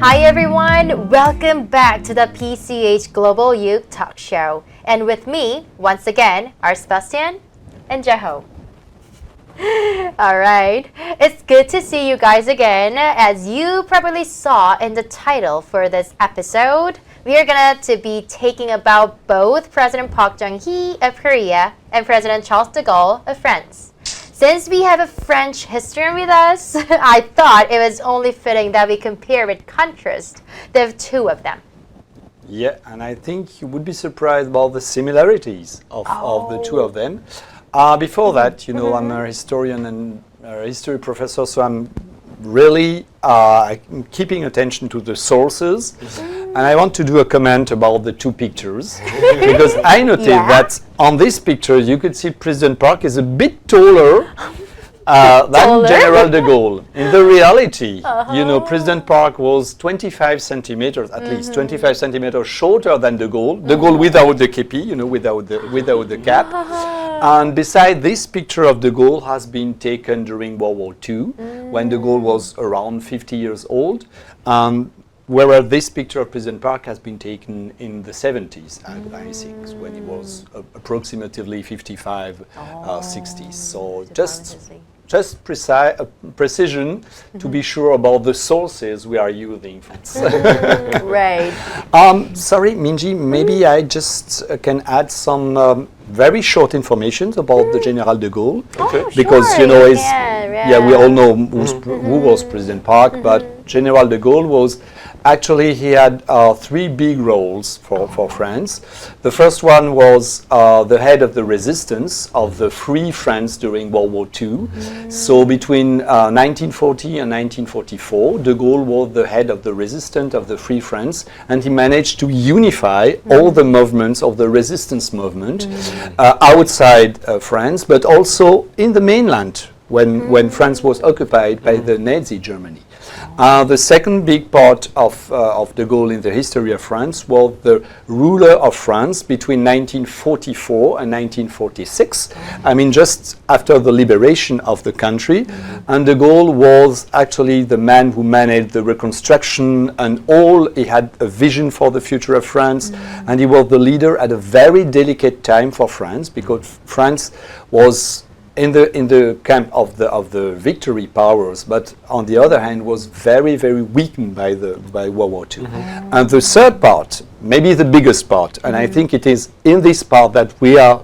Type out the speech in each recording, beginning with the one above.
Hi everyone, welcome back to the PCH Global Youth Talk Show. And with me, once again, are Sebastian and Jeho. Alright, it's good to see you guys again. As you probably saw in the title for this episode, we are going to be taking about both President Park Chung-hee of Korea and President Charles de Gaulle of France. Since we have a French historian with us, I thought it was only fitting that we compare and contrast the two of them. Yeah, and I think you would be surprised about the similarities of the two of them. Before that, you know, I'm a historian and a history professor, so I'm really keeping attention to the sources. And I want to do a comment about the two pictures because I noticed that on this picture you could see President Park is a bit taller than General de Gaulle. In the reality, you know, President Park was 25 centimeters, at least 25 centimeters shorter than de Gaulle. De Gaulle without the kepi, you know, without the cap. And beside this picture of de Gaulle has been taken during World War II, when de Gaulle was around 50 years old. Whereas this picture of President Park has been taken in the 70s, I think, when he was approximately 55, 60s. So just precision to be sure about the sources we are using. Right. Sorry, Minji, maybe I just can add some very short information about the General de Gaulle. Okay. Because, you know, we all know who was President Park, but General de Gaulle was actually, he had three big roles for France. The first one was the head of the resistance of the Free France during World War II. So between 1940 and 1944, de Gaulle was the head of the resistance of the Free France, and he managed to unify all the movements of the resistance movement outside France, but also in the mainland when France was occupied by the Nazi Germany. The second big part of de Gaulle in the history of France was the ruler of France between 1944 and 1946. I mean, just after the liberation of the country. And de Gaulle was actually the man who managed the reconstruction and all. He had a vision for the future of France. And he was the leader at a very delicate time for France, because France was in the camp of the victory powers, but on the other hand was very, very weakened by World War II. And the third part, maybe the biggest part, and I think it is in this part that we are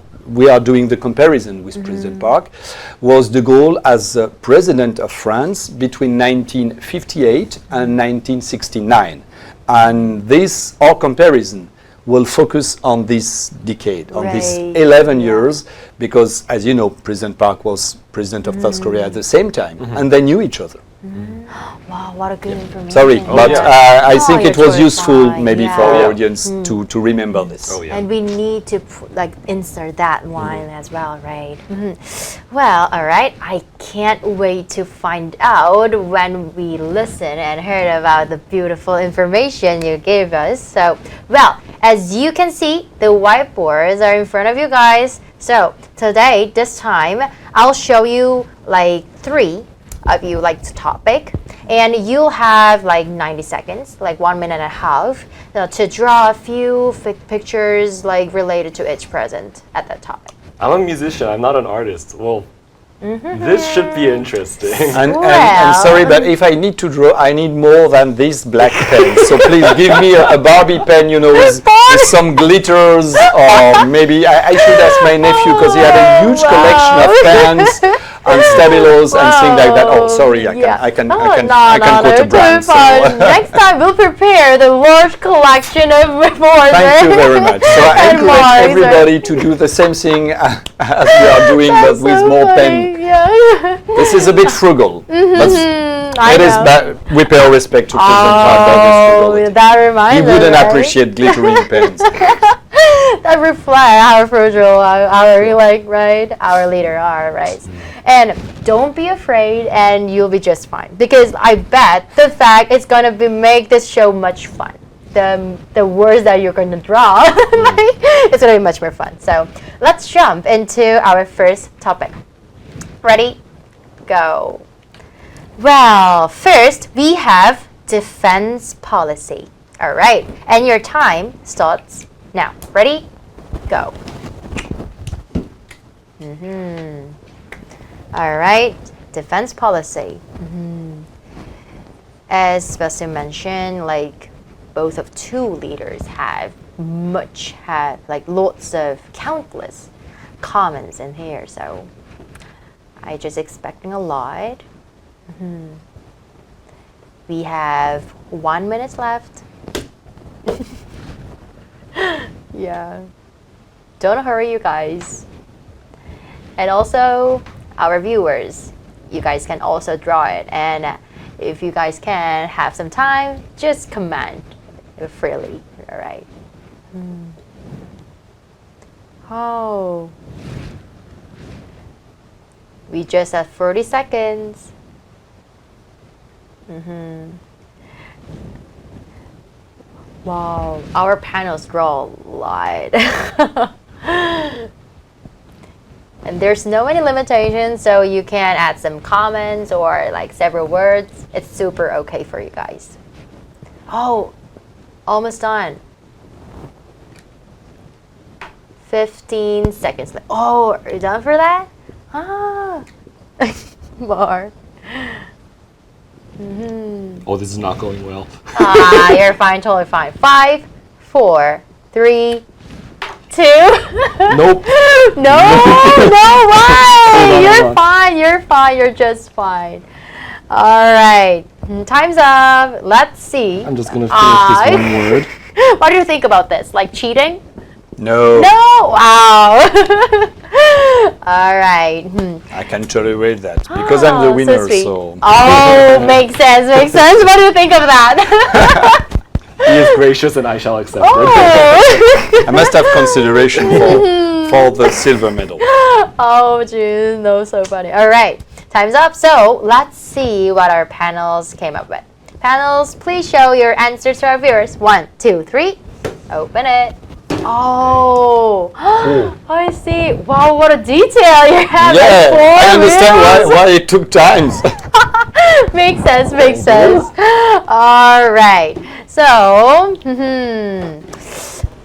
doing the comparison with President Park, was de Gaulle as president of France between 1958 and 1969. And this, our comparison, will focus on this decade, on these 11 years, because, as you know, President Park was president of South Korea at the same time, and they knew each other. Wow, what a good information. Sorry, but I think it was useful maybe for our Yeah. audience to remember this. And we need to insert that one as well, right? Well, all right. I can't wait to find out when we listen and heard about the beautiful information you gave us. So, well, as you can see, the whiteboards are in front of you guys. So today, this time, I'll show you like three of you topic, and you'll have like 90 seconds, like 1 minute and a half, to draw a few pictures like related to each present at that topic. I'm a musician, I'm not an artist. Well, this should be interesting. And sorry, but if I need to draw, I need more than this black pen. So please give me a Barbie pen, you know, with some glitters, or maybe I should ask my nephew, because he had a huge collection of pens and stabilos and things like that. Oh, sorry, I can quote a brand. So. Next time we'll prepare the large collection of reports. Thank you very much. So I encourage everybody to do the same thing as we are doing, but with more pen. This is a bit frugal. We pay our respect to President Park. That reminds He wouldn't right? appreciate glittering pens. That reflect how frugal our leader are, right? And don't be afraid, and you'll be just fine, because I bet the fact it's gonna make this show much fun. The words that you're going to draw, it's going to be much more fun. So let's jump into our first topic. Ready? Go. Well, first we have defense policy. All right, and your time starts now. Ready? Go. All right, defense policy. As Sebastian mentioned, like both of two leaders have lots of countless comments in here, so I just expecting a lot. We have 1 minute left. Yeah. Don't hurry, you guys. And also, our viewers, you guys can also draw it. And if you guys can have some time, just comment freely. All right. Oh. We just have 30 seconds. Wow, our panels draw a lot. And there's no any limitations, so you can add some comments or like several words. It's super okay for you guys. Oh, almost done. 15 seconds left. Oh, are you done for that? Ah, more. Oh, this is not going well. You're fine, totally fine. 5, 4, 3, 2. Nope. No, why? You're fine, you're just fine. All right, time's up. Let's see. I'm just gonna finish this one word. What do you think about this? Like cheating? No. No, wow. All right. I can tolerate that because I'm the winner, sweet. so. Oh, makes sense. What do you think of that? He is gracious and I shall accept it. Oh. I must have consideration for the silver medal. Oh, June, no, so funny. All right, time's up. So let's see what our panels came up with. Panels, please show your answers to our viewers. 1, 2, 3. Open it. Oh, I see. Wow, what a detail you have. Yeah, Like 4 I understand wheels. why it took time. Makes sense. All right. So,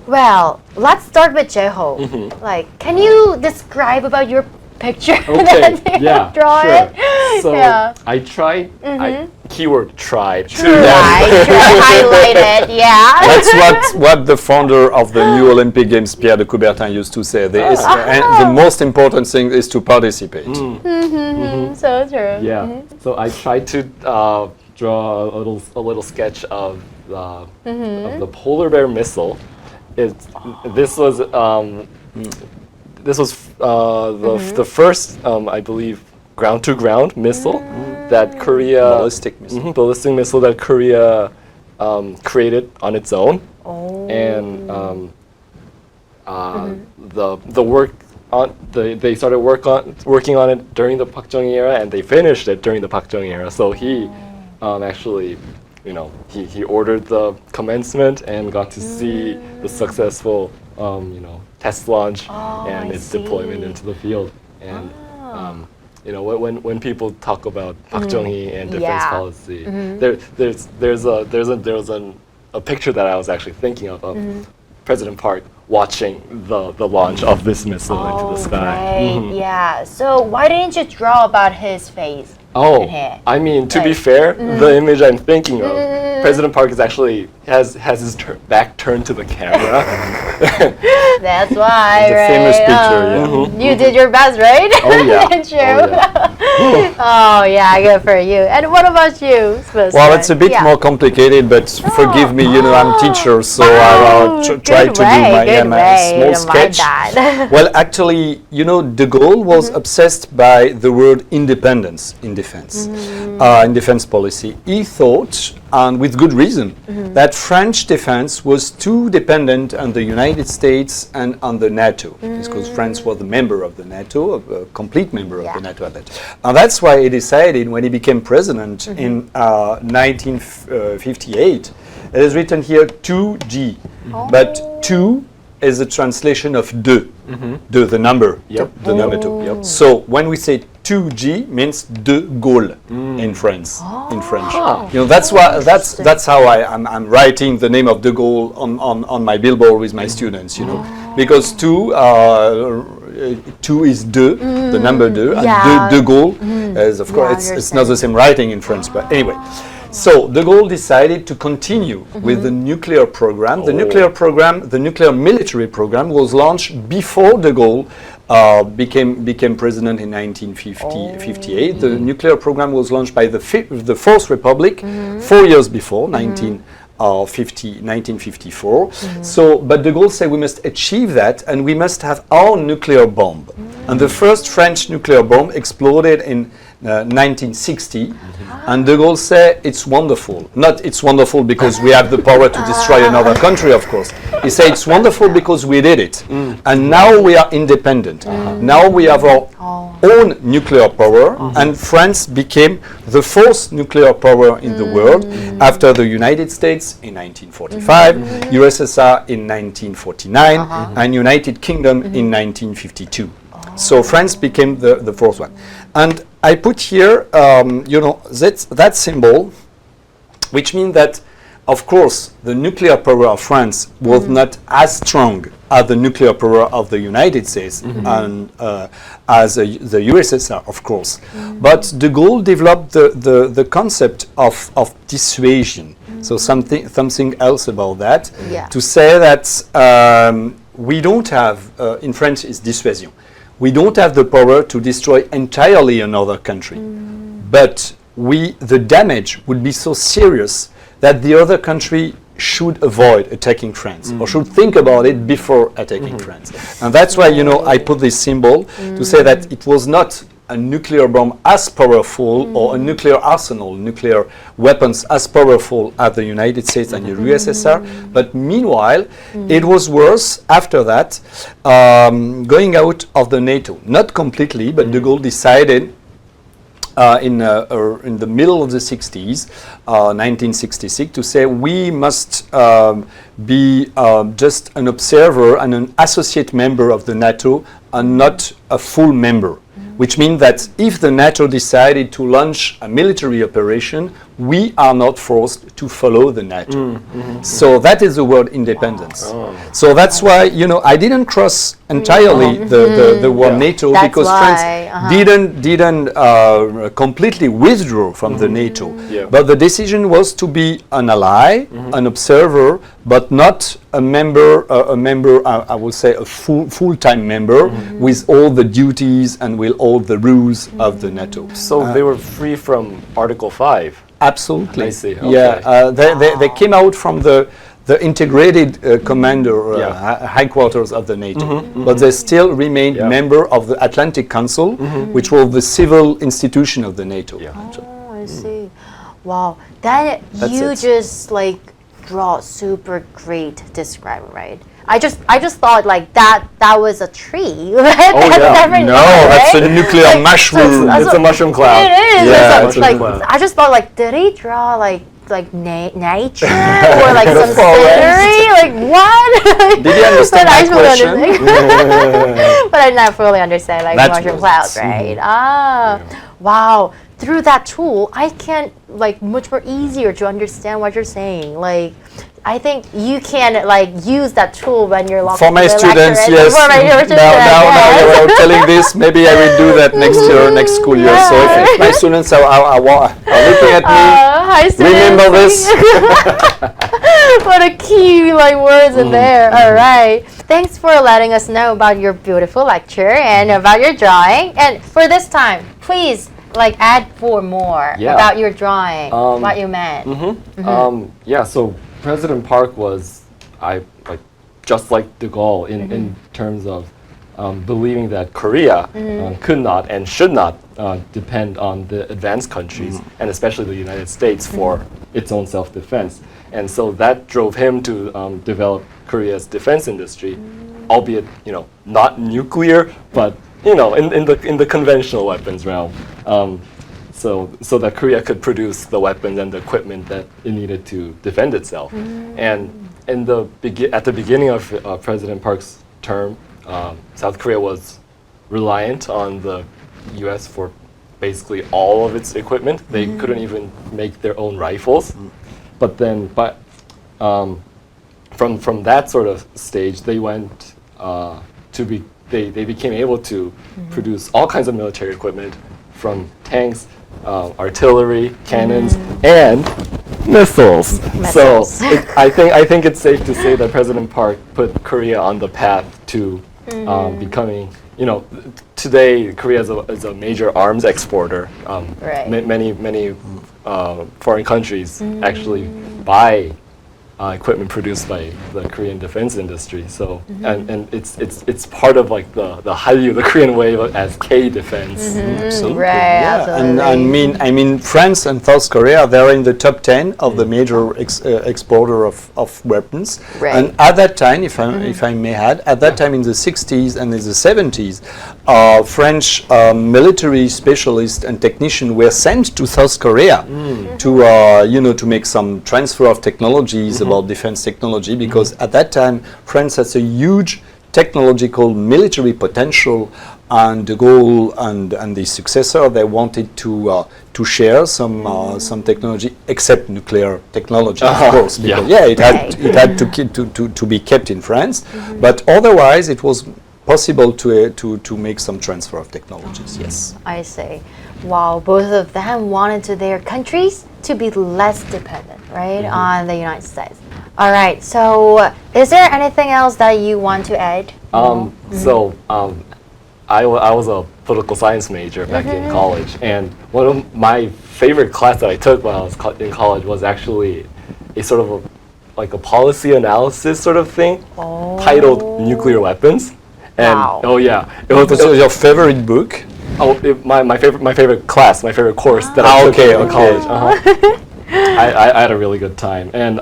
well, let's start with Jeho. Like, can you describe about your picture Okay, that you yeah, draw sure. it? So Yeah. I tried, keyword tried. Right, highlight it, yeah. That's what the founder of the new Olympic Games, Pierre de Coubertin, used to say. And the most important thing is to participate. So true. Yeah. So I tried to draw a little sketch of the polar bear missile. This was the first, I believe, ground-to-ground missile that Korea Ballistic missile. ballistic missile that Korea created on its own. Oh. And the work on they started working on it during the Bak정hi era, and they finished it during the Bak정hi era. So he actually, he ordered the commencement and got to see the successful test launch and its deployment into the field. And when people talk about Bak정hi and defense policy, there was a picture that I was actually thinking of President Park watching the launch of this missile into the sky. Right. Yeah. So why didn't you draw about his face? Oh, here? I mean, to be fair, the image I'm thinking of, President Park is actually has his back turned to the camera. That's why, The right? famous picture, You did your best, right? Oh yeah. Didn't you? Oh, yeah. Oh yeah, good for you. And what about you, Sebastian? Well, it's a bit Yeah. more complicated, but forgive me, I'm teacher, so I'll try to do my small sketch. Well, actually, De Gaulle was obsessed by the word independence in defense policy. He thought, and with good reason, that French defense was too dependent on the United States and on the NATO, because France was a member of the NATO, a complete member of the NATO at that time. And that's why he decided, when he became president in 1958, it is written here 2G, but 2 is a translation of deux, deux, the number, Yep. the number 2. Yep. So when we say 2G means de Gaulle in France. In French, Ah. you know, that's how I'm writing the name of de Gaulle on my billboard with my students. You know, because two is de, the number deux, and de Gaulle is, of course, it's not the same writing in French, but anyway. So de Gaulle decided to continue with the nuclear program. The nuclear program, the nuclear military program, was launched before de Gaulle became president in 1958. The nuclear program was launched by the Fourth Republic 4 years before, 1954. So, but de Gaulle said we must achieve that, and we must have our nuclear bomb. And the first French nuclear bomb exploded in 1960, and de Gaulle said it's wonderful. Not it's wonderful because we have the power to destroy another country, of course. He said it's wonderful because we did it, and now we are independent. Now we have our own nuclear power, and France became the fourth nuclear power in the world after the United States in 1945, USSR in 1949, and United Kingdom in 1952. So France became the fourth one. And I put here, you know, that symbol, which means that, of course, the nuclear power of France was not as strong as the nuclear power of the United States and as the USSR, of course. But de Gaulle developed the concept of dissuasion. So something else about that, to say that we don't have, in French is dissuasion. We don't have the power to destroy entirely another country, but the damage would be so serious that the other country should avoid attacking France or should think about it before attacking France. And that's why, you know, I put this symbol to say that it was not a nuclear bomb as powerful or a nuclear arsenal, nuclear weapons as powerful as the United States and the USSR, but meanwhile, it was worse after that, going out of the NATO. Not completely, but de Gaulle decided in the middle of the 60s, 1966, to say we must be just an observer and an associate member of the NATO and not a full member. Which means that if the NATO decided to launch a military operation, we are not forced to follow the NATO. So that is the word independence. So that's why, you know, I didn't cross entirely the word NATO, That's because why, France didn't completely withdraw from the NATO. But the decision was to be an ally, an observer, but not a member, I would say a full-time member with all the duties and with all the rules of the NATO. So they were free from Article 5. Absolutely. I see. Yeah, they came out from the integrated commander headquarters of the NATO, but they still remained member of the Atlantic Council, which was the civil institution of the NATO. Oh, I see. Wow, that's you it. just like draw super great describe, right? I just thought like that was a tree. That's never known, that's right? a nuclear mushroom. It's a mushroom cloud. It is. Yeah, It's it's a like cloud. I just thought like, did he draw like nature or like some scenery? Like what? Did you understand my question? But I not fully understand like That's mushroom what clouds, right? Wow. Through that tool, I can like much more easier to understand what you're saying. Like, I think you can like use that tool when you're For my students, yes. Now you're telling this, maybe I will do that next year, next school year. So if my students are looking at me, hi students. remember this. What a key like words in there. All right. Thanks for letting us know about your beautiful lecture and about your drawing. And for this time, please like add 4 more about your drawing, what you meant. So President Park was, just like de Gaulle in terms of believing that Korea could not and should not depend on the advanced countries, and especially the United States, for its own self-defense. And so that drove him to develop Korea's defense industry, albeit, you know, not nuclear, but, you know, in the conventional weapons realm. So that Korea could produce the weapons and the equipment that it needed to defend itself. And at the beginning of President Park's term, South Korea was reliant on the U.S. for basically all of its equipment. They couldn't even make their own rifles. But then, from that sort of stage, they went they became able to produce all kinds of military equipment, from tanks, artillery, cannons, and missiles. So I think it's safe to say that President Park put Korea on the path to becoming, today Korea is a major arms exporter. Right. Many foreign countries actually buy equipment produced by the Korean defense industry. So and it's part of like the Hallyu, the Korean way as K defense. Absolutely. Right, Yeah. absolutely. I mean, France and South Korea, they're in the top 10 of the major exporter of weapons. Right. And at that time, if I may add, at that time in the 60s and in the 70s, French military specialists and technicians were sent to South Korea to make some transfer of technologies about defense technology, because at that time France has a huge technological military potential, and de Gaulle and the successor, they wanted to share some technology, except nuclear technology, of course, because it had to be kept in France, but otherwise it was possible to make some transfer of technologies. Yes. I see. Wow, both of them wanted to their countries to be less dependent, right, on the United States. All right, so is there anything else that you want to add? So I was a political science major back in college, and one of my favorite class that I took when I was in college was actually a sort of like a policy analysis sort of thing, titled Nuclear Weapons. And Wow. it was your favorite book? my favorite class, my favorite course that I took in college. I had a really good time, and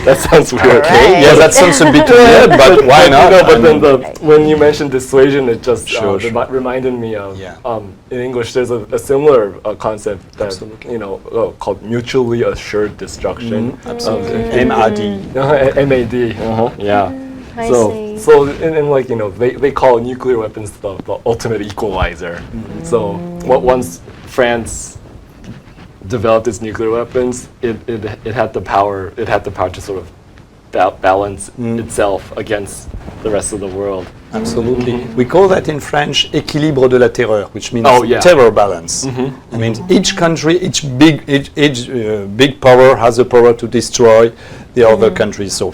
that sounds weird. Right. Yeah, that sounds a bit weird, but why not? But then when you mentioned dissuasion, it just Sure. reminded me of Yeah. in English there's a similar concept that Absolutely. called mutually assured destruction. Absolutely. MAD. MAD. Yeah. I So see. and like they call nuclear weapons the ultimate equalizer. So once France developed its nuclear weapons, it had the power to sort of balance itself against the rest of the world. Absolutely. We call that in French équilibre de la terreur, which means Oh, yeah. terror balance. I mean, each country, each big power has the power to destroy the other countries. So,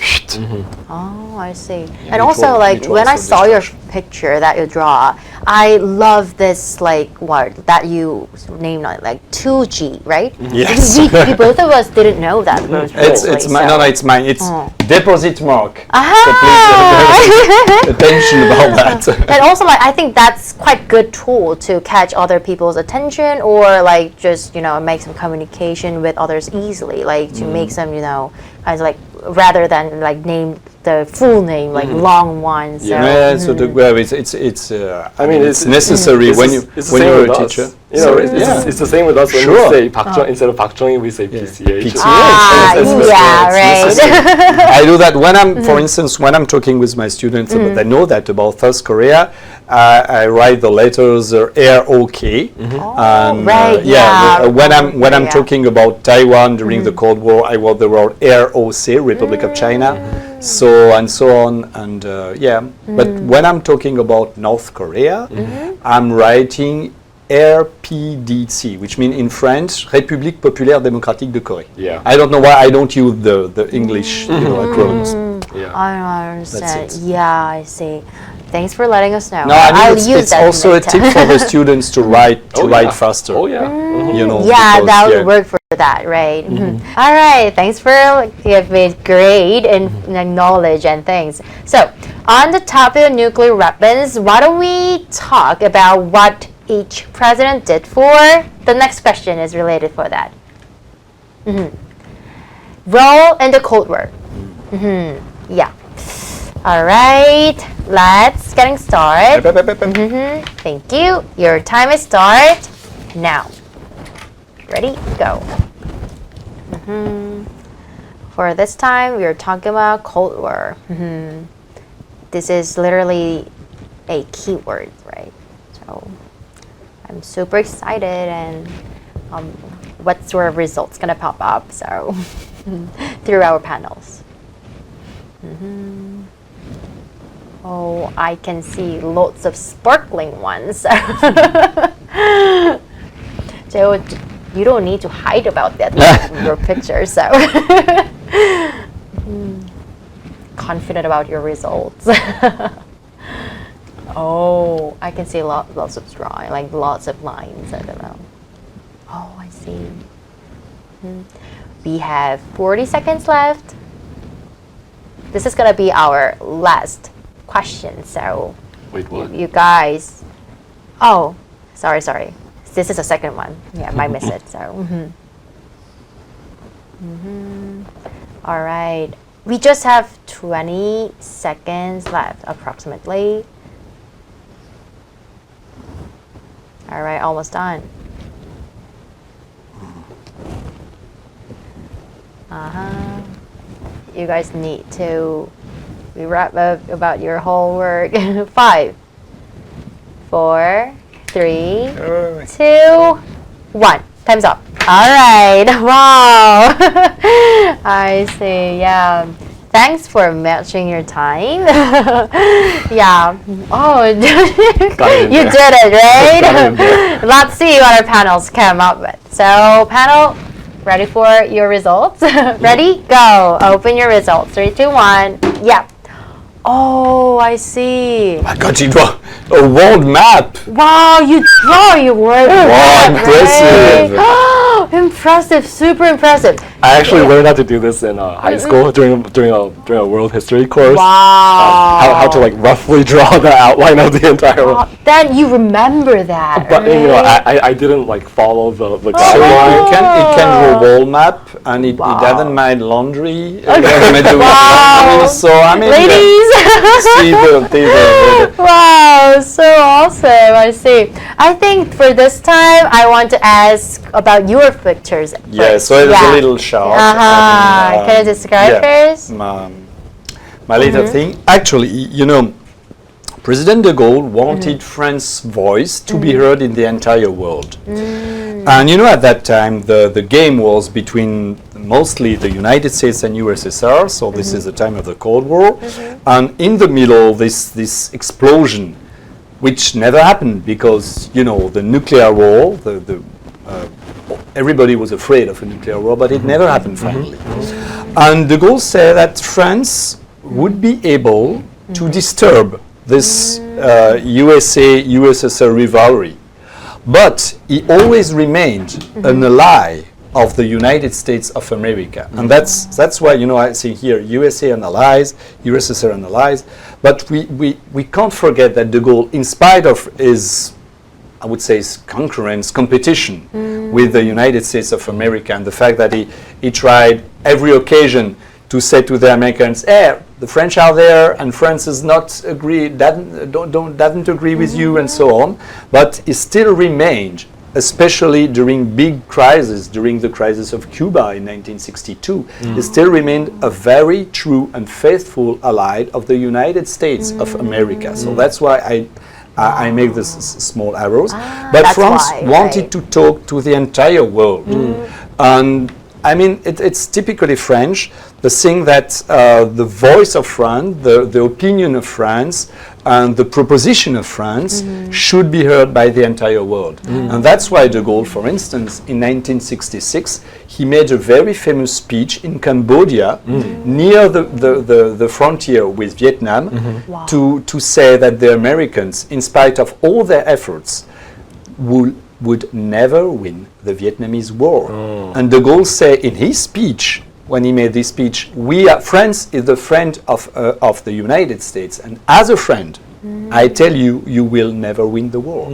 Oh, I see. And mutual- also, like, mutual when I saw your self-destruction. picture that you draw, I love this, like, word that you named like 2G, right? Yes. We both of us didn't know that. it's mine. No, it's mine. It's deposit mark. Ah! So please attention about that. And also, like, I think that's quite good tool to catch other people's attention, or like just make some communication with others easily, like to make some kind of like rather than like name the full name, like long one. So. Yeah, so it's it's necessary it's when the- you it's the when same you're with a us. teacher. It's the same with us when Sure. we say instead of 박정희 we say PCH. PCH. Ah, yeah, right. I do that when I'm, for instance, when I'm talking with my students, they know that about South Korea. I write the letters ROK. And, right, yeah. when I'm Yeah. talking about Taiwan during the Cold War, I wrote the word ROC, Republic of China, so and so on, and But when I'm talking about North Korea, I'm writing RPDC, which means in French, République Populaire Démocratique de Corée. Yeah. I don't know why I don't use the English acronyms. Yeah. I don't understand. That's it. Yeah, I see. Thanks for letting us know. No, I I'll mean use it's that also a later. tip for the students to write yeah. faster. Oh yeah. You know, Yeah, because, that would work for that, right? All right, thanks for giving great and knowledge and things. So, on the topic of nuclear weapons, why don't we talk about what each president did for? The next question is related for that. Role in the Cold War. Yeah. All right, let's getting started. Thank you. Your time is start now. Ready? Go. For this time, we are talking about Cold War. This is literally a keyword, right? So I'm super excited, and what sort of results gonna pop up? So through our panels. Oh, I can see lots of sparkling ones. So you don't need to hide about that in your picture. So confident about your results. Oh, I can see lots of drawing, like lots of lines. I don't know. Oh, I see. We have 40 seconds left. This is gonna be our last question. So, Wait, what? you guys. Oh, sorry. This is the second one. Yeah, I might miss it. So. All right. We just have 20 seconds left, approximately. All right, almost done. You guys need to wrap up about your whole work. 5, 4, 3, 2, 1. Time's up. All right. Wow. I see. Yeah. Thanks for matching your time. Yeah. Oh, you did it, right? Let's see what our panels come up with. So, panel, ready for your results? Ready? Go. Open your results. 3, 2, 1. Yeah. Oh, I see. I got it wrong. A world map. Wow, you draw your word. Wow, impressive. Right? Impressive, super impressive. I actually learned how to do this in high school during a world history course. Wow. How to like roughly draw the outline of the entire world. Then you remember that. But right? you know, I didn't like follow the So guideline. it can draw wall map, and it doesn't mind laundry. It doesn't mind the Wow. laundry, so I mean, Ladies. see the Wow, so awesome. I see. I think for this time, I want to ask about your pictures. yeah, first. so it's a little short. Can you describe first? My little thing. Actually, you know, President de Gaulle wanted France's voice to be heard in the entire world. And you know, at that time, the game was between mostly the United States and USSR, so this is the time of the Cold War. And in the middle, this explosion, which never happened because, you know, the nuclear war, everybody was afraid of a nuclear war, but it never happened finally. And de Gaulle said that France would be able to disturb this USA-USSR rivalry. But he always remained an ally of the United States of America. And that's why, you know, I see here USA and allies, USSR and allies. But we can't forget that de Gaulle, in spite of his, I would say, his competition with the United States of America, and the fact that he tried every occasion to say to the Americans, hey, the French are there and France doesn't agree with you, and so on. But he still remained, especially during big crises, during the crisis of Cuba in 1962, he still remained a very true and faithful ally of the United States of America. So that's why I make this small arrows. But France wanted to talk to the entire world. And I mean, it's typically French, the thing that the voice of France, the opinion of France, and the proposition of France should be heard by the entire world. And that's why de Gaulle, for instance, in 1966, he made a very famous speech in Cambodia, near the frontier with Vietnam, to say that the Americans, in spite of all their efforts, would never win the Vietnamese war. And de Gaulle said in his speech, when he made this speech, France is the friend of the United States, and as a friend, I tell you, you will never win the war.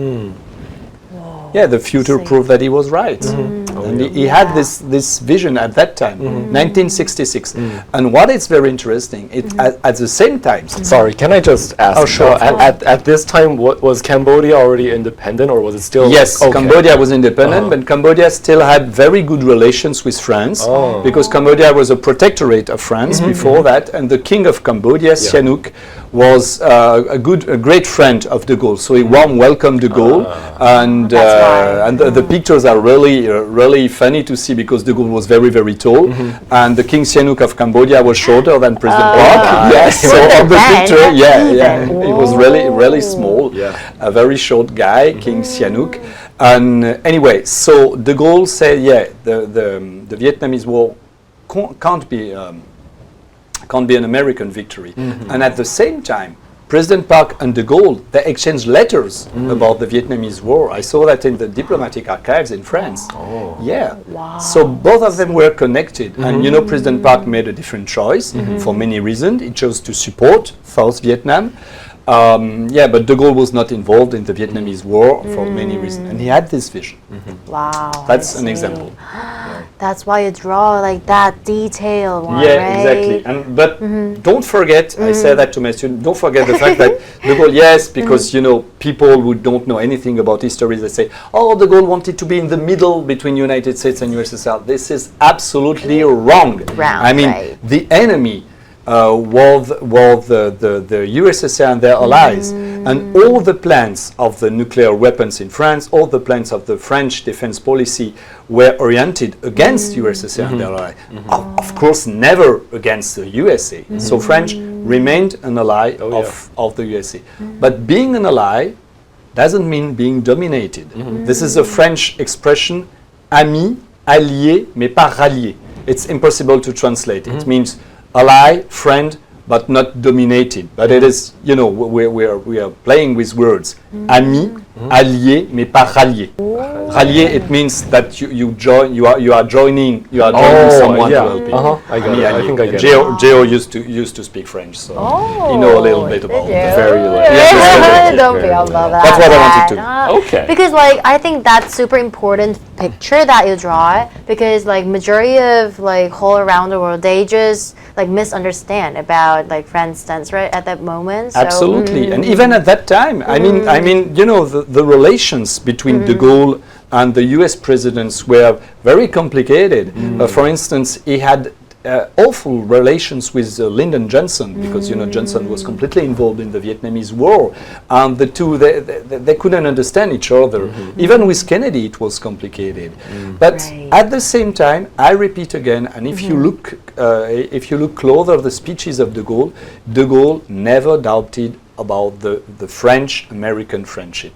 Yeah, the future proved that he was right. And he had this vision at that time, 1966. And what is very interesting, at the same time... Sorry, can I just ask? Oh, sure. At this time, was Cambodia already independent, or was it still... Yes, Cambodia was independent, but Cambodia still had very good relations with France, because Cambodia was a protectorate of France before that, and the king of Cambodia, Sihanouk, was a great friend of de Gaulle. So he warm welcomed de Gaulle, and the pictures are really funny to see because de Gaulle was very, very tall, and the King Sihanouk of Cambodia was shorter than President Park. Yes, so on the picture, he was really small, a very short guy, King Sihanouk. And anyway, so de Gaulle said, the Vietnamese War can't be an American victory. And at the same time, President Park and de Gaulle, they exchanged letters about the Vietnamese War. I saw that in the diplomatic archives in France. Wow. So both of them were connected. And you know, President Park made a different choice for many reasons. He chose to support South Vietnam. But de Gaulle was not involved in the Vietnamese War for many reasons. And he had this vision. Wow. That's an example. That's why you draw like that detail one, Yeah, right? exactly. But don't forget, I say that to my students, don't forget the fact that de Gaulle, yes, because you know, people who don't know anything about history, they say, oh, de Gaulle wanted to be in the middle between United States and USSR. This is absolutely wrong. I mean, the enemy were the USSR and their allies, and all the plans of the nuclear weapons in France, all the plans of the French defense policy were oriented against USSR and their allies. Of course, never against the USA. So French remained an ally of the USA. But being an ally doesn't mean being dominated. This is a French expression, ami, allié, mais pas rallié. It's impossible to translate. It means ally, friend, but not dominated. But it is, you know, we are playing with words. Ami, allié, mais pas rallié. Rallié, it means that you are joining someone to help you. I got it. I think I get it. Geo used to speak French, so he know a little bit about it. Very little. Don't feel about that. That's what I wanted to. Okay. Because like I think that's super important picture that you draw, because like majority of like whole around the world, they just like misunderstand about like France stance right at that moment. So, Absolutely, and even at that time, I mean, you know, the relations between de Gaulle and the U.S. presidents were very complicated. For instance, he had awful relations with Lyndon Johnson, because you know Johnson was completely involved in the Vietnamese War, and the two they couldn't understand each other. Even with Kennedy, it was complicated. But at the same time, I repeat again, and if you look closer the speeches of de Gaulle never doubted about the French-American friendship,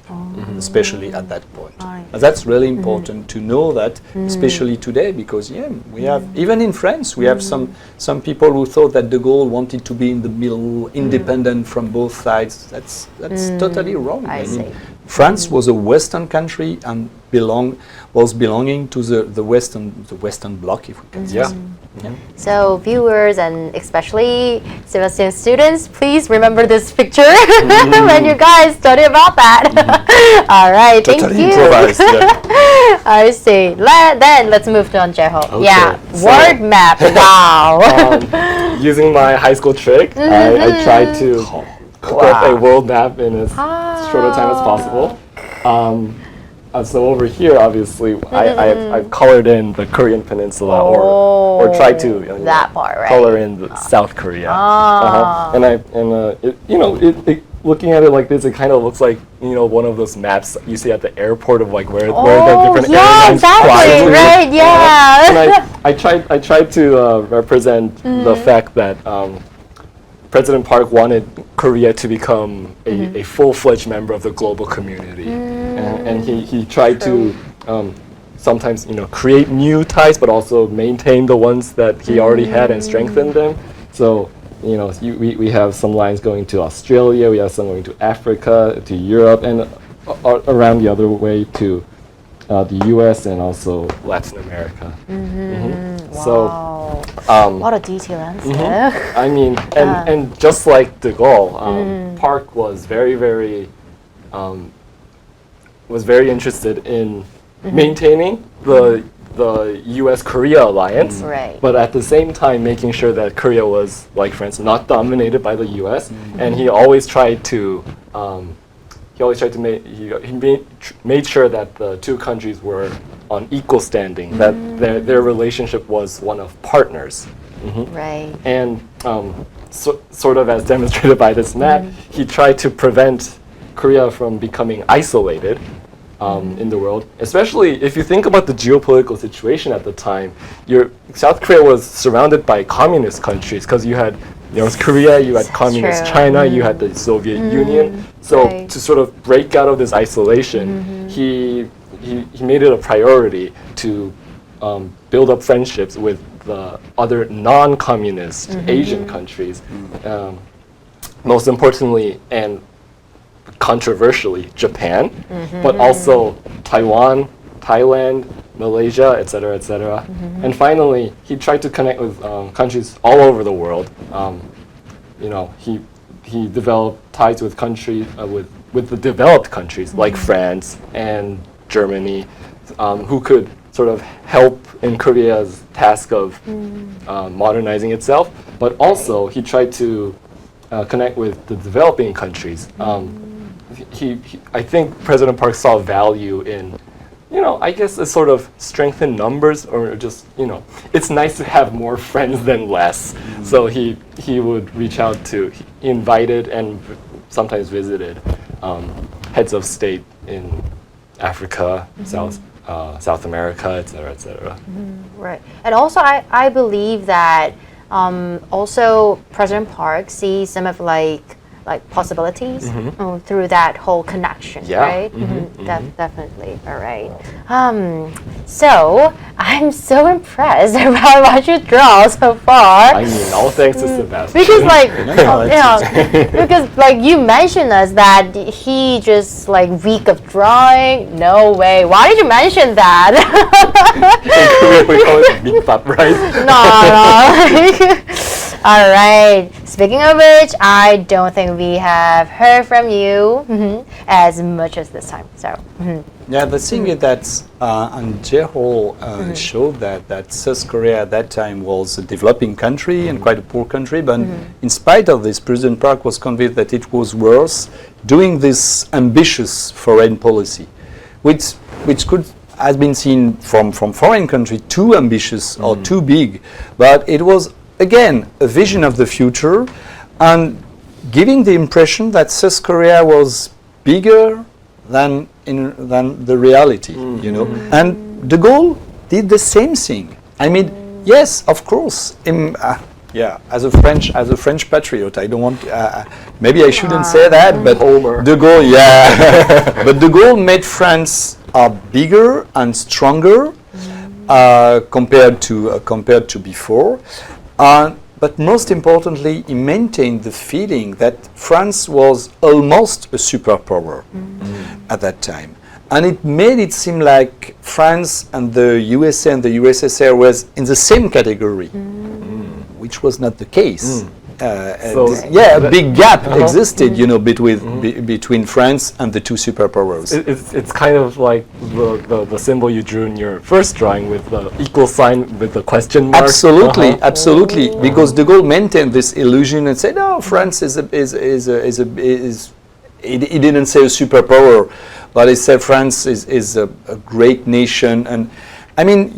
especially at that point. And that's really important to know that, especially today, because we have, even in France, we have some people who thought that de Gaulle wanted to be in the middle, independent from both sides. That's totally wrong. I see. France was a Western country and was belonging to the Western Bloc, if we can say so. So viewers and especially Sebastian students, please remember this picture when you guys study about that. All right, Totally thank you. improvised, I see. Then let's move to on Jeho. Okay, Yeah, so, word map. Wow. Using my high school trick, I tried to cook up a world map in as short a time as possible. So over here, obviously, I've colored in the Korean Peninsula, or tried to that part, right? color in the South Korea. Looking at it like this, it kind of looks like one of those maps you see at the airport of like where the different airlines fly to. Right, yeah. And I tried to represent the fact that President Park wanted Korea to become a full-fledged member of the global community, and he tried to sometimes create new ties, but also maintain the ones that he already had and strengthen them. So we have some lines going to Australia, we have some going to Africa, to Europe, and around the other way to the U.S. and also Latin America. Wow. So, what a detailed answer. I mean, and just like de Gaulle, Park was very interested in maintaining the U.S.-Korea alliance, but at the same time making sure that Korea was, like France, not dominated by the U.S. And he always tried to made sure that the two countries were on equal standing, that their relationship was one of partners. Right. And sort of as demonstrated by this map, he tried to prevent Korea from becoming isolated in the world. Especially if you think about the geopolitical situation at the time, South Korea was surrounded by communist countries because you had North Korea, you had communist true. China, you had the Soviet Union. So Right. to sort of break out of this isolation, he made it a priority to build up friendships with the other non-communist Asian countries. Most importantly and controversially, Japan, but also Taiwan, Thailand, Malaysia, etc., etc. And finally, he tried to connect with countries all over the world. He developed ties with countries with the developed countries like France and Germany, who could sort of help in Korea's task of modernizing itself. But also, he tried to connect with the developing countries. I think President Park saw value in, I guess a sort of strength in numbers, or just, it's nice to have more friends than less. So he would reach out to, he invited and sometimes visited heads of state in Africa, South America, etc., etc. Right. And also, I believe that also President Park sees some of like possibilities through that whole connection, Yeah. right? Definitely. All right. So I'm so impressed about what you draw so far. I mean, all thanks to Sebastian. Because it's- because you mentioned us that he just weak of drawing. No way. Why did you mention that? In Korea, we call it mikbap, right? No. All right. Speaking of which, I don't think we have heard from you as much as this time. So. Yeah, the thing is that, and Jeho showed that South Korea at that time was a developing country and quite a poor country, but in spite of this, President Park was convinced that it was worth doing this ambitious foreign policy, which could has been seen from foreign country too ambitious or too big, but it was again a vision of the future and giving the impression that South Korea was bigger than the reality, And de Gaulle did the same thing. I mean, yes, of course. As a French patriot, I don't want. Maybe I shouldn't say that, but Homer. de Gaulle, but de Gaulle made France bigger and stronger compared to before. But most importantly, he maintained the feeling that France was almost a superpower at that time. And it made it seem like France and the USA and the USSR was in the same category, which was not the case. A big gap existed, between France and the two superpowers. It's kind of like the symbol you drew in your first drawing with the equal sign with the question mark. Absolutely, because de Gaulle maintained this illusion and said, "No, France is He didn't say a superpower, but he said France is a great nation." And I mean,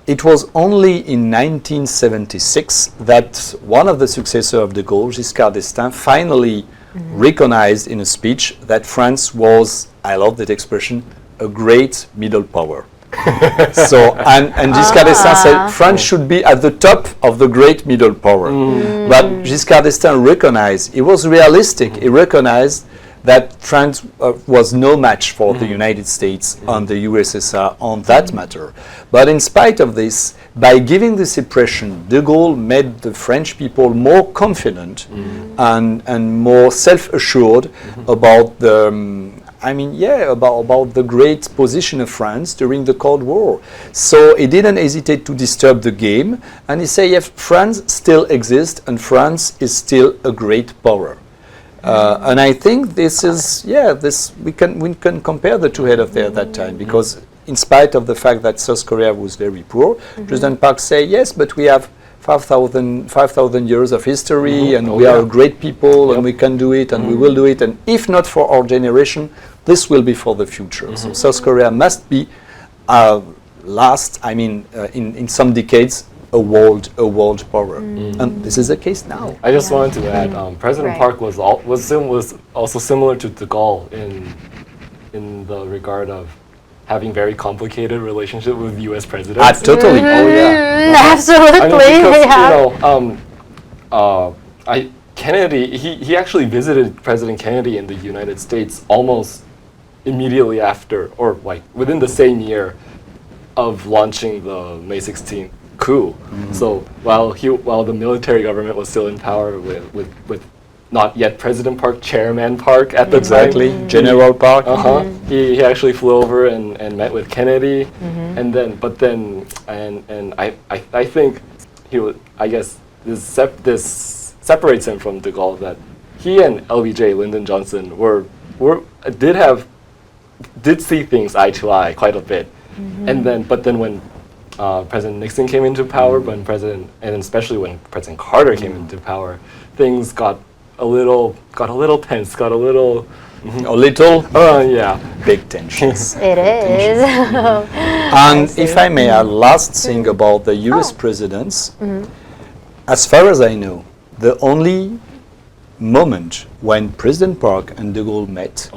it was only in 1976 that one of the successors of de Gaulle, Giscard d'Estaing, finally recognized in a speech that France was, I love that expression, a great middle power. And Giscard d'Estaing said France should be at the top of the great middle power. But Giscard d'Estaing recognized, he was realistic, he recognized that France was no match for the United States and the USSR on that matter. But in spite of this, by giving this impression, de Gaulle made the French people more confident and more self-assured about the about the great position of France during the Cold War. So he didn't hesitate to disturb the game, and he said, yes, France still exists and France is still a great power. And I think this is, we can compare the two heads of there at that time, because in spite of the fact that South Korea was very poor, President Park said, yes, but we have 5,000 years of history, and we are great people, and we can do it, and we will do it, and if not for our generation, this will be for the future. So South Korea must be last, I mean, in some decades, a world power. And this is the case now. I just wanted to add, President Right. Park was also similar to de Gaulle in the regard of having very complicated relationship with U.S. presidents. Totally. Oh yeah. Absolutely. I mean, because yeah. Kennedy, he actually visited President Kennedy in the United States almost immediately after, or like within the same year of launching the May 16th coup. So while the military government was still in power with not yet President Park, Chairman Park at the time. Exactly. General Park. He actually flew over and met with Kennedy, and then I think he would, I guess this separates him from de Gaulle, that he and LBJ Lyndon Johnson did see things eye to eye quite a bit, and then when President Nixon came into power, and especially when President Carter came into power, things got a little tense, got a little yeah, big tensions. It is. And if I may, a last thing about the U.S. presidents, as far as I know, the only moment when President Park and de Gaulle met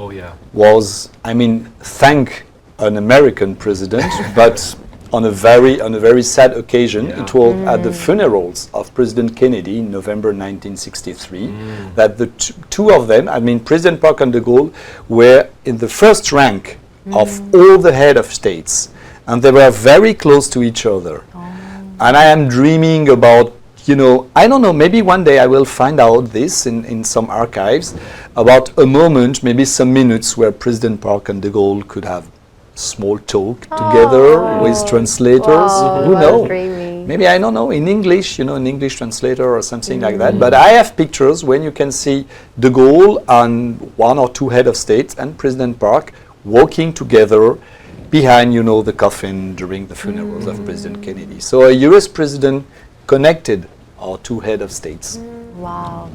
was, I mean, thank an American president, but on a very sad occasion. It was at the funerals of President Kennedy in November 1963, that the two of them, I mean, President Park and de Gaulle, were in the first rank of all the head of states, and they were very close to each other. And I am dreaming about, I don't know, maybe one day I will find out this in some archives, about a moment, maybe some minutes, where President Park and de Gaulle could have small talk together with translators. Who knows? Maybe, I don't know, in English, an English translator or something like that. But I have pictures when you can see de Gaulle and one or two head of state and President Park walking together behind, the coffin during the funerals of President Kennedy. So a US president connected our two head of states. Wow.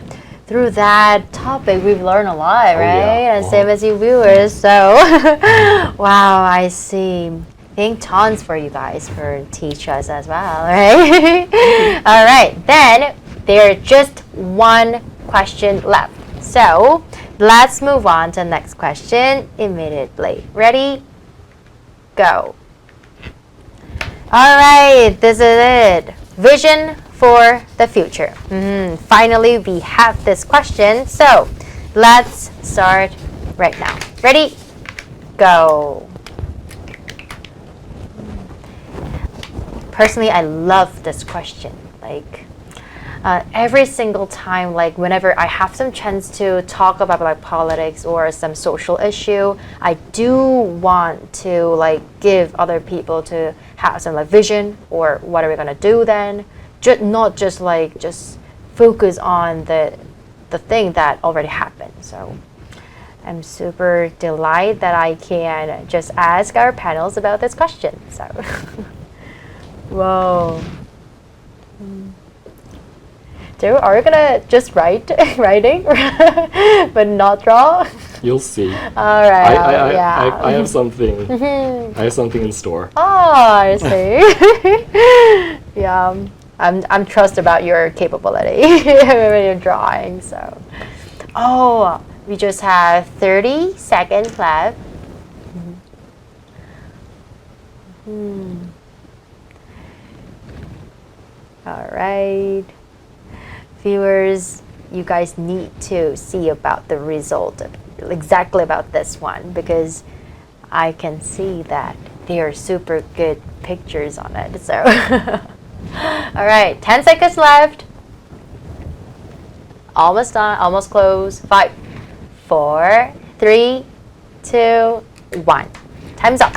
Through that topic, we've learned a lot, right? yeah. And same as you viewers. So, wow, I see. Thank tons for you guys for teach us as well, right? All right, then there's just one question left. So, let's move on to the next question immediately. Ready? Go. All right, this is it. Vision for the future. Finally, we have this question. So, let's start right now. Ready? Go. Personally, I love this question. Every single time, whenever I have some chance to talk about politics or some social issue, I do want to give other people to have some vision, or what are we gonna do then? Not just focus on the thing that already happened. So I'm super delighted that I can just ask our panels about this question. So, whoa. So are we gonna just writing, but not draw? You'll see. All right. Yeah. I have something. I have something in store. Oh, I see. Yeah. I'm trust about your capability when you're drawing. So, we just have 30 seconds left. All right, viewers, you guys need to see about the result, exactly about this one, because I can see that there are super good pictures on it. So. All right, 10 seconds left. Almost done, almost close. 5, 4, 3, 2, 1. Time's up.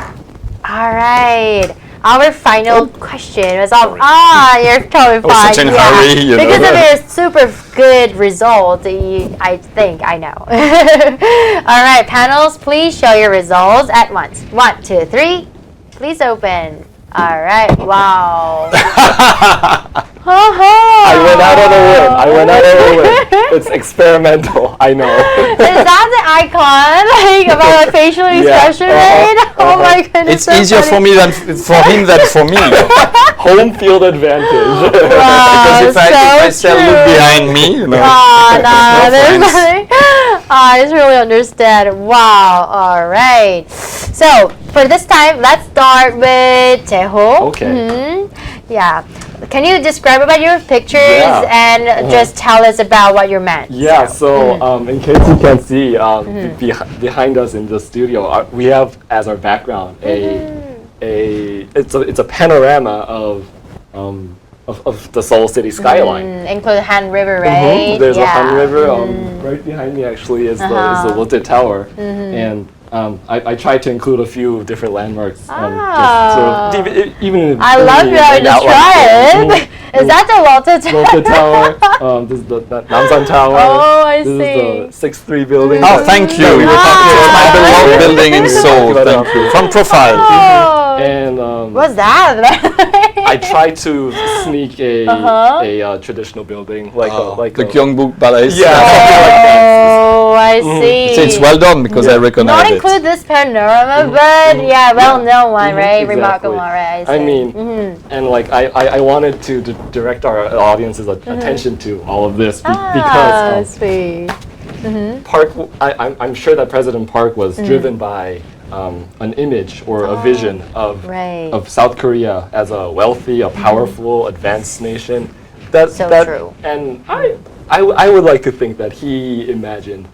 All right. Our final question was you're totally fine. Such in a hurry, because of your super good result, I think I know. All right, panels, please show your results at once. 1, 2, 3. Please open. All right. Wow. I went out on a whim. It's experimental. I know. Is that the icon? Like about the facial expression, right? Oh my goodness. It's so easier funny. for him than for me. Home field advantage. Because if I still look behind me, you know. I just really understand. Wow. All right. So for this time, let's start with Taeho. Okay. Yeah. Can you describe about your pictures and just tell us about what you meant? Yeah, so in case you can see, behind us in the studio, we have as our background it's a panorama of the Seoul city skyline. Include Han River, right? There's a Han River. Right behind me actually is the Lotte Tower, and I tried to include a few different landmarks. Just sort of, even I love how you describe. Is that the Lotte Tower? Lotte Tower. This is the Namsan Tower. Oh, I this see. Is the 6-3 building. Oh, thank you. You were talking about my beloved building in Seoul. Thank you. From profile. Oh. And what's that? I tried to sneak a traditional building like the a Gyeongbuk Palace. Oh, I see. It's well done because I recognize Not it. include this panorama, but well-known one, right? Exactly. Remarkable one, right? I mean, and like I wanted to direct our audience's attention to all of this because sweet. Park. I'm sure that President Park was driven by an image or a vision of South Korea as a wealthy, a powerful, advanced nation. That's so true. And I would like to think that he imagined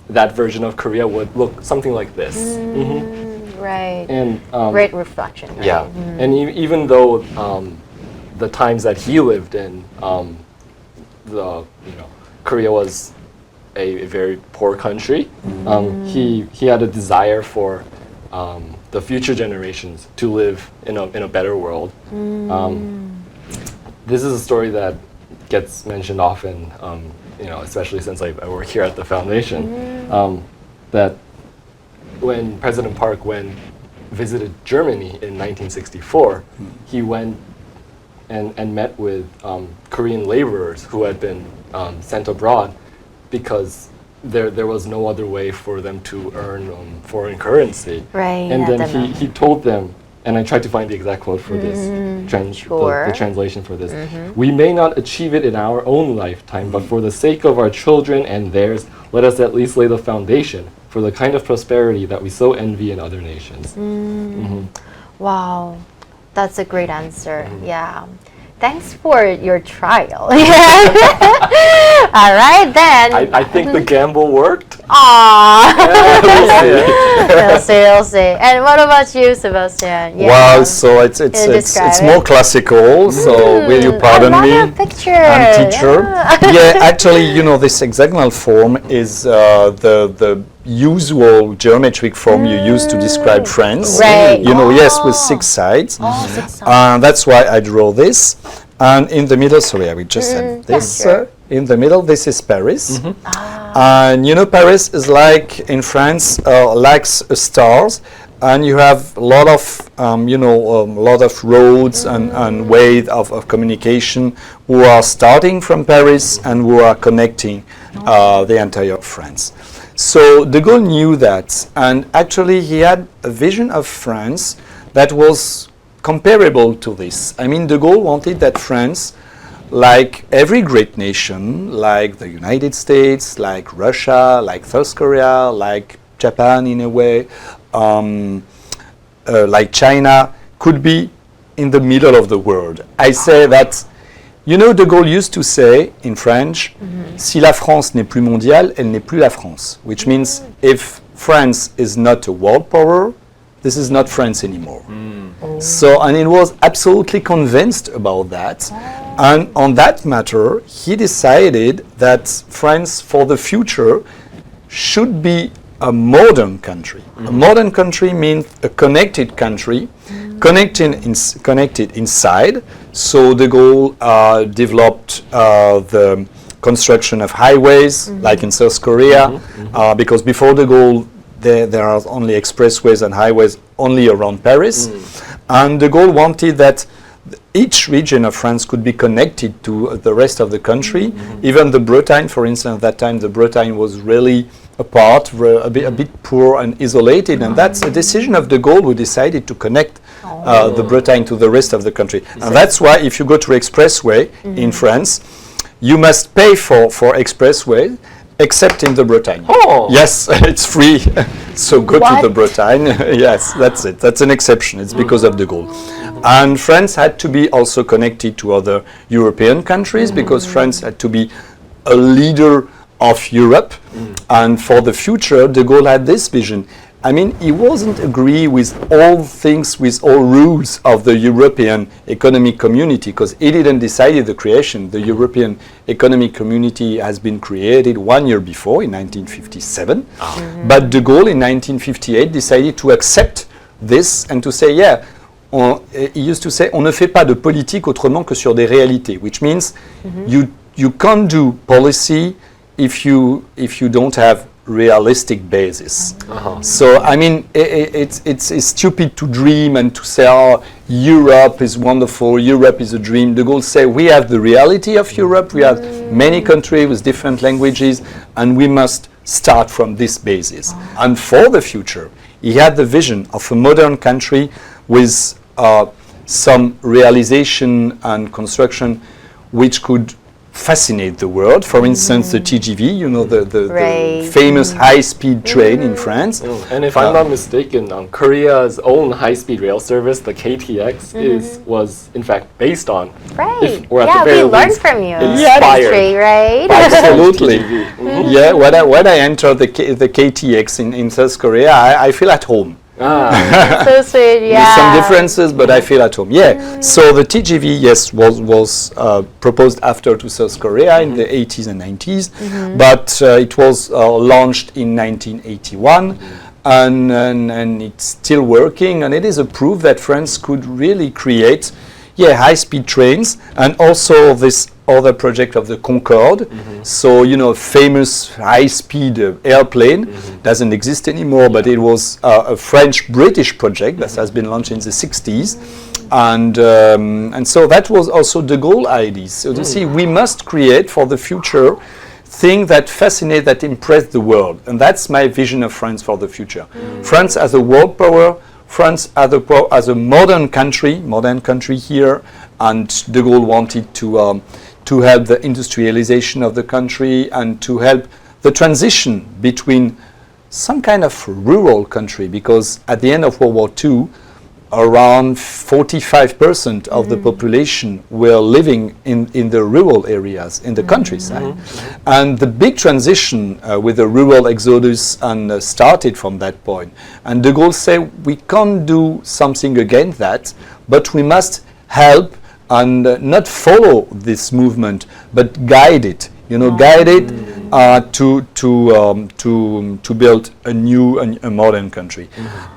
that version of Korea would look something like this. Right. And great reflection. Right? yeah, and even though the times that he lived in, Korea was a very poor country. He had a desire for the future generations to live in a better world. This is a story that gets mentioned often, especially since I work here at the foundation. That when President Park visited Germany in 1964, he went and met with Korean laborers who had been sent abroad because there was no other way for them to earn foreign currency. Right. And then he told them, and I tried to find the exact quote for this, the translation for this. We may not achieve it in our own lifetime, but for the sake of our children and theirs, let us at least lay the foundation for the kind of prosperity that we so envy in other nations. Wow, that's a great answer. Yeah. Thanks for your trial. All right, then. I think the gamble worked. We'll see. And what about you, Sebastian? Yeah. Well, so it's more classical. So will you pardon me? I love your picture. I'm teacher. Yeah, actually, this hexagonal form is the usual geometric form you use to describe France. Right. Yes, with 6 sides. 6 sides. That's why I draw this. And in the middle, sorry, I will just add this. Sure. In the middle, this is Paris. And Paris is like in France, lacks stars. And you have a lot of roads and ways of communication who are starting from Paris and who are connecting the entire France. So de Gaulle knew that, and actually he had a vision of France that was comparable to this. I mean, de Gaulle wanted that France, like every great nation, like the United States, like Russia, like South Korea, like Japan in a way, like China, could be in the middle of the world. I say that, de Gaulle used to say in French, si la France n'est plus mondiale, elle n'est plus la France, which means if France is not a world power, this is not France anymore. So, and he was absolutely convinced about that. And on that matter, he decided that France for the future should be a modern country. A modern country means a connected country, connected inside. So de Gaulle developed the construction of highways, like in South Korea, because before de Gaulle, there are only expressways and highways only around Paris. And de Gaulle wanted that each region of France could be connected to the rest of the country. Even the Bretagne, for instance, at that time the Bretagne was really apart, a bit poor and isolated, and that's a decision of de Gaulle, who decided to connect the Bretagne to the rest of the country. And that's why if you go to expressway in France, you must pay for expressway, except in the Bretagne. Oh. Yes, it's free. So go to the Bretagne. Yes, that's it. That's an exception. It's because of de Gaulle. And France had to be also connected to other European countries because France had to be a leader of Europe. And for the future, de Gaulle had this vision. I mean, he wasn't agree with all things, with all rules of the European Economic Community, because he didn't decide the creation. The European Economic Community has been created 1 year before, in 1957. But de Gaulle, in 1958, decided to accept this and to say, yeah, he used to say, on ne fait pas de politique autrement que sur des réalités, which means you can't do policy if you don't have realistic basis. So I mean, it's stupid to dream and to say, oh, Europe is wonderful, Europe is a dream. De Gaulle said, we have the reality of Europe, we have many countries with different languages, and we must start from this basis. And for the future, he had the vision of a modern country with some realization and construction which could fascinate the world. For instance, the TGV, you know, the famous high-speed train in France. And if I'm not mistaken, Korea's own high-speed rail service, the KTX, was in fact based on. Right. Or at yeah, the very we learned least, from you. inspired. History, right? Absolutely. Yeah, when I entered the KTX in South Korea, I feel at home. So sweet, yeah. With some differences, but I feel at home. Yeah. So the TGV, yes, was proposed after to South Korea in the 80s and 90s, but it was launched in 1981, and it's still working, and it is a proof that France could really create, high-speed trains, and also this other project of the Concorde. So, you know, famous high-speed airplane doesn't exist anymore, but it was a French-British project that has been launched in the 60s. And so that was also de Gaulle idea. So you see, we must create for the future things that fascinate, that impress the world. And that's my vision of France for the future. France as a world power, France as a modern country here, and de Gaulle wanted to help the industrialization of the country and to help the transition between some kind of rural country, because at the end of World War II, around 45% of the population were living in the rural areas, in the countryside. And the big transition with the rural exodus started from that point. And de Gaulle said, we can't do something against that, but we must help and not follow this movement, but guide it. You know, guide it to build a modern country.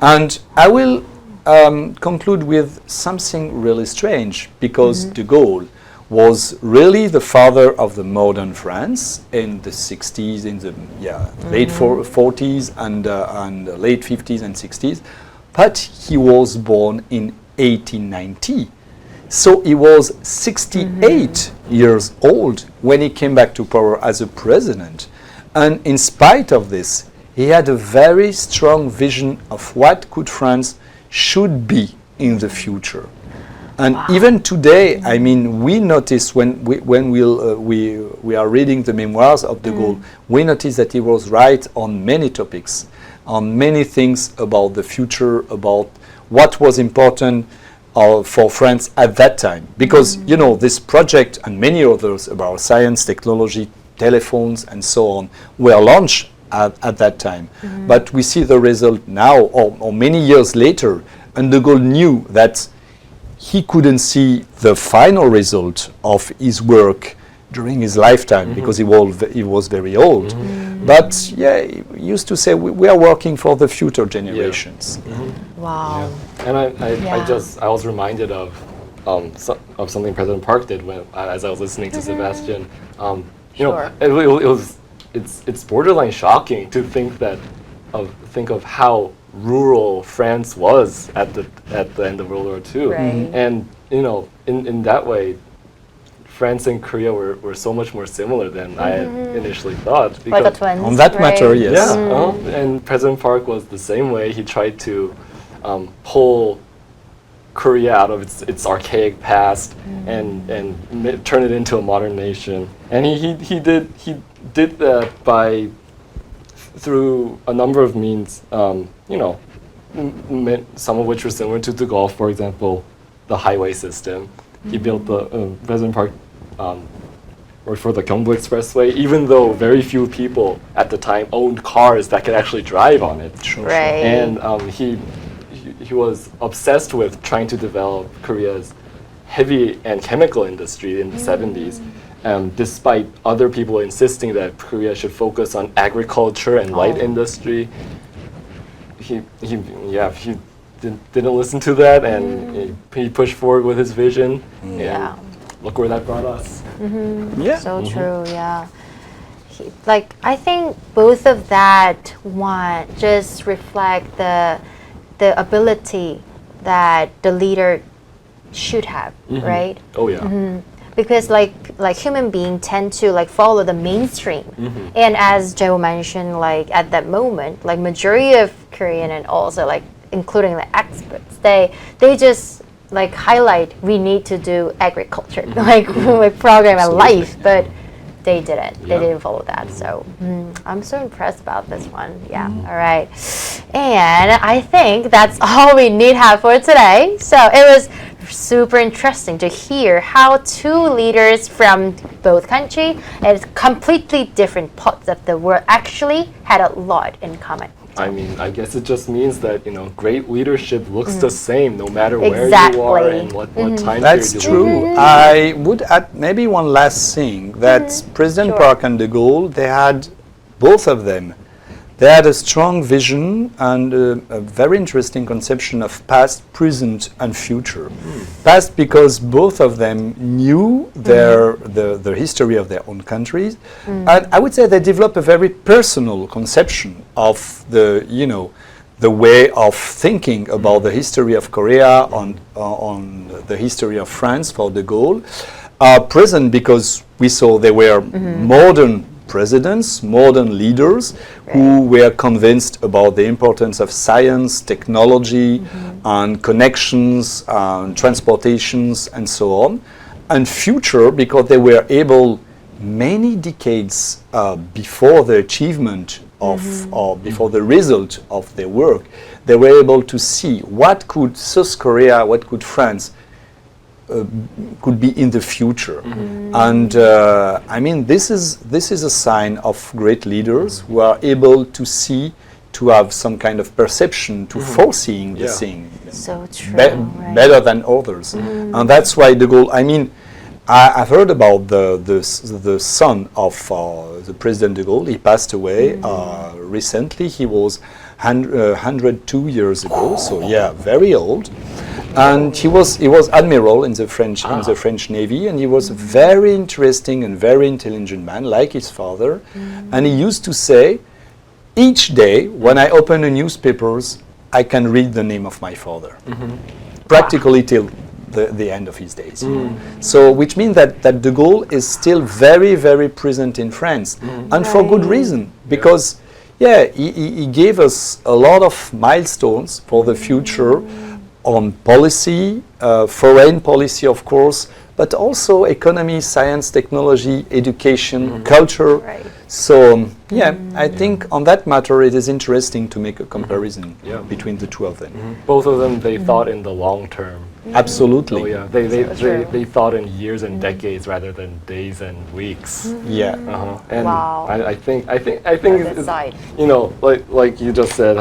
And I will conclude with something really strange, because de Gaulle was really the father of the modern France in the 60s, in the late 40s and late 50s and 60s. But he was born in 1890. So he was 68 years old when he came back to power as a president. And in spite of this, he had a very strong vision of what could France should be in the future. And even today, I mean, we notice when we are reading the memoirs of de Gaulle, we notice that he was right on many topics, on many things about the future, about what was important for France at that time. Because, you know, this project and many others about science, technology, telephones and so on were launched at that time. But we see the result now, or many years later, and de Gaulle knew that he couldn't see the final result of his work during his lifetime because he was very old. But he used to say, we are working for the future generations. Wow. And I was reminded of something President Park did as I was listening to Sebastian. You know, it's borderline shocking to think of how rural France was at the end of World War II. Right. And in that way, France and Korea were so much more similar than I had initially thought. Like the twins. On that matter, right? yes. Yeah, and President Park was the same way. He tried to pull Korea out of its archaic past and turn it into a modern nation. And he did that through a number of means. Some of which were similar to De Gaulle, for example, the highway system. He built the President Park worked for the Gyeongbu Expressway, even though very few people at the time owned cars that could actually drive on it. Sure, Right. And he was obsessed with trying to develop Korea's heavy and chemical industry in the 70s, despite other people insisting that Korea should focus on agriculture and light industry. He didn't listen to that, and he pushed forward with his vision. Yeah. And look where that brought us. Yeah. So true, yeah. I think both of that one just reflect the ability that the leader should have, right? Oh yeah. Because like human beings tend to follow the mainstream, and as Joe mentioned, at that moment, majority of Korean and also including the experts, they just highlight we need to do agriculture, program and life, but they didn't. They didn't follow that. So I'm so impressed about this one. Yeah. All right. And I think that's all we need have for today. So it was super interesting to hear how two leaders from both countries and completely different parts of the world actually had a lot in common. I mean, I guess it just means that great leadership looks the same no matter where you Exactly. are and what time That's period you live in. true. I would add maybe one last thing, that President Sure. Park and de Gaulle, they had, both of them, they had a strong vision and a very interesting conception of past, present, and future. Past because both of them knew the history of their own countries, and I would say they developed a very personal conception of the way of thinking about the history of Korea, on the history of France for de Gaulle. Present because we saw they were modern presidents, modern leaders who were convinced about the importance of science, technology, and connections, transportations, and so on. And future because they were able, many decades before the achievement of, or before the result of their work, they were able to see what could South Korea, what could France could be in the future. And I mean, this is a sign of great leaders who are able to see, to have some kind of perception, to foreseeing the thing So true. right. better than others. And that's why de Gaulle, I mean, I've heard about the son of the President de Gaulle. He passed away recently. He was 102 years ago, so yeah, very old. And he was admiral in the French Navy, and he was a very interesting and very intelligent man, like his father. And he used to say, each day when I open the newspapers, I can read the name of my father, practically till the end of his days. So, which means that de Gaulle is still very, very present in France, and for good reason, because he gave us a lot of milestones for the future on policy, foreign policy, of course, but also economy, science, technology, education, culture. Right. So, I think on that matter, it is interesting to make a comparison between the two of them. Both of them, they thought in the long term. Absolutely. Oh yeah, they thought in years and decades rather than days and weeks. Yeah. And Wow. I think Other side. like you just said,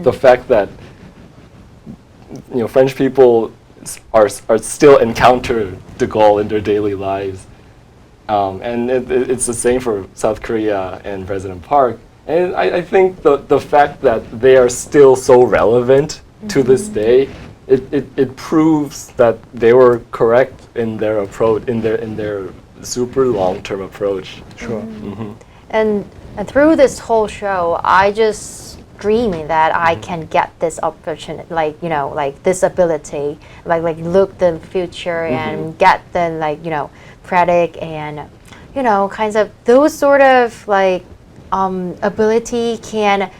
the fact that French people are still encounter de Gaulle in their daily lives, and it's the same for South Korea and President Park. And I think the fact that they are still so relevant to this day, it proves that they were correct in their approach, in their super long-term approach. Sure. And through this whole show, I just dreaming that I can get this opportunity, like, you know, like this ability, like look the future and get the, like, you know, credit and, you know, kinds of those sort of like ability can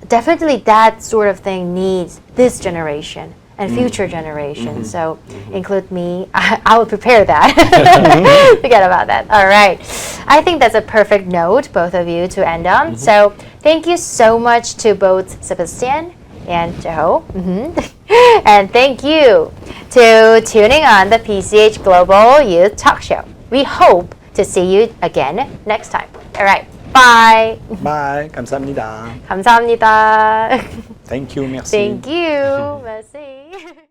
definitely, that sort of thing needs this generation and future generations. So include me. I will prepare that. Forget about that. All right. I think that's a perfect note, both of you, to end on. So thank you so much to both Sebastian and Joe. And thank you to tuning on the PCH Global Youth Talk Show. We hope to see you again next time. All right. Bye. Bye. 감사합니다. 감사합니다. Thank you. Merci. Thank you. Merci.